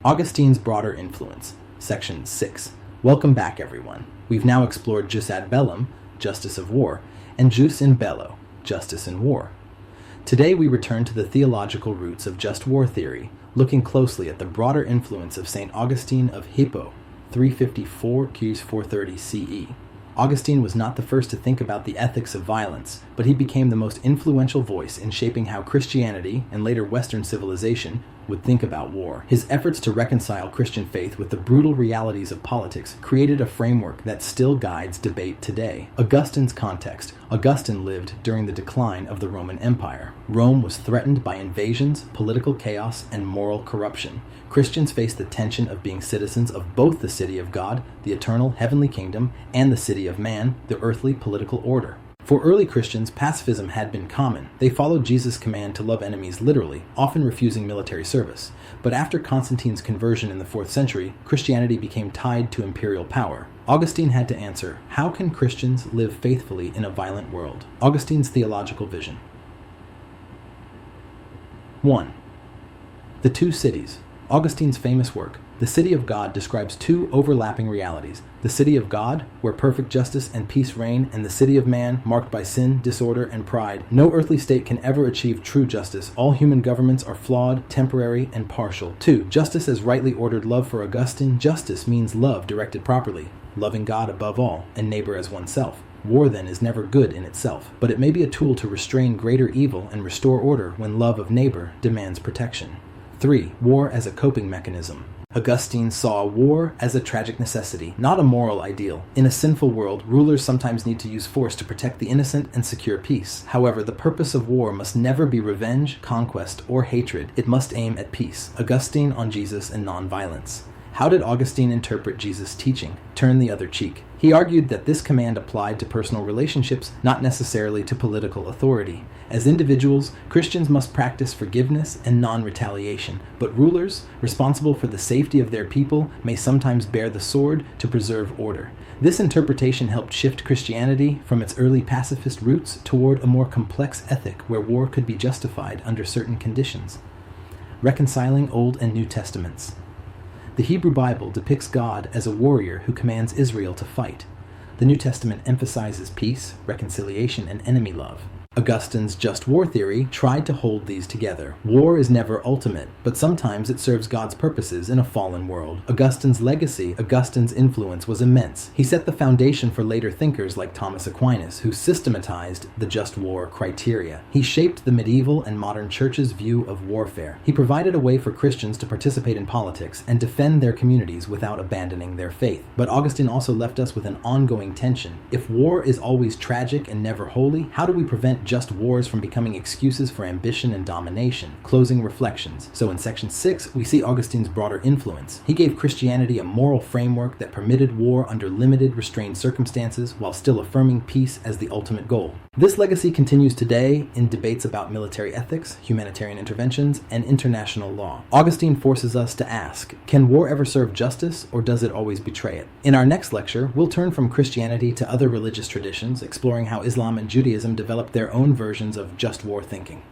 Augustine's Broader Influence, Section 6. Welcome back, everyone. We've now explored jus ad bellum, justice of war, and jus in bello, justice in war. Today we return to the theological roots of just war theory, looking closely at the broader influence of St. Augustine of Hippo, 354 Qs 430 CE. Augustine was not the first to think about the ethics of violence, but he became the most influential voice in shaping how Christianity, and later Western civilization, would think about war. His efforts to reconcile Christian faith with the brutal realities of politics created a framework that still guides debate today. Augustine's context. Augustine lived during the decline of the Roman Empire. Rome was threatened by invasions, political chaos, and moral corruption. Christians faced the tension of being citizens of both the city of God, the eternal heavenly kingdom, and the city of man, the earthly political order. For early Christians, pacifism had been common. They followed Jesus' command to love enemies literally, often refusing military service. But after Constantine's conversion in the 4th century, Christianity became tied to imperial power. Augustine had to answer, how can Christians live faithfully in a violent world? Augustine's theological vision. 1. The two cities. Augustine's famous work, The City of God, describes two overlapping realities. The city of God, where perfect justice and peace reign, and the city of man, marked by sin, disorder, and pride. No earthly state can ever achieve true justice. All human governments are flawed, temporary, and partial. 2. Justice as rightly ordered love. For Augustine, justice means love directed properly, loving God above all, and neighbor as oneself. War, then, is never good in itself, but it may be a tool to restrain greater evil and restore order when love of neighbor demands protection. 3. War as a coping mechanism. Augustine saw war as a tragic necessity, not a moral ideal. In a sinful world, rulers sometimes need to use force to protect the innocent and secure peace. However, the purpose of war must never be revenge, conquest, or hatred. It must aim at peace. Augustine on Jesus and nonviolence. How did Augustine interpret Jesus' teaching? Turn the other cheek. He argued that this command applied to personal relationships, not necessarily to political authority. As individuals, Christians must practice forgiveness and non-retaliation, but rulers, responsible for the safety of their people, may sometimes bear the sword to preserve order. This interpretation helped shift Christianity from its early pacifist roots toward a more complex ethic where war could be justified under certain conditions. Reconciling Old and New Testaments. The Hebrew Bible depicts God as a warrior who commands Israel to fight. The New Testament emphasizes peace, reconciliation, and enemy love. Augustine's just war theory tried to hold these together. War is never ultimate, but sometimes it serves God's purposes in a fallen world. Augustine's influence was immense. He set the foundation for later thinkers like Thomas Aquinas, who systematized the just war criteria. He shaped the medieval and modern church's view of warfare. He provided a way for Christians to participate in politics and defend their communities without abandoning their faith. But Augustine also left us with an ongoing tension. If war is always tragic and never holy, how do we prevent just wars from becoming excuses for ambition and domination? Closing reflections. So in section 6, we see Augustine's broader influence. He gave Christianity a moral framework that permitted war under limited, restrained circumstances while still affirming peace as the ultimate goal. This legacy continues today in debates about military ethics, humanitarian interventions, and international law. Augustine forces us to ask, can war ever serve justice, or does it always betray it? In our next lecture, we'll turn from Christianity to other religious traditions, exploring how Islam and Judaism developed their own versions of just war thinking.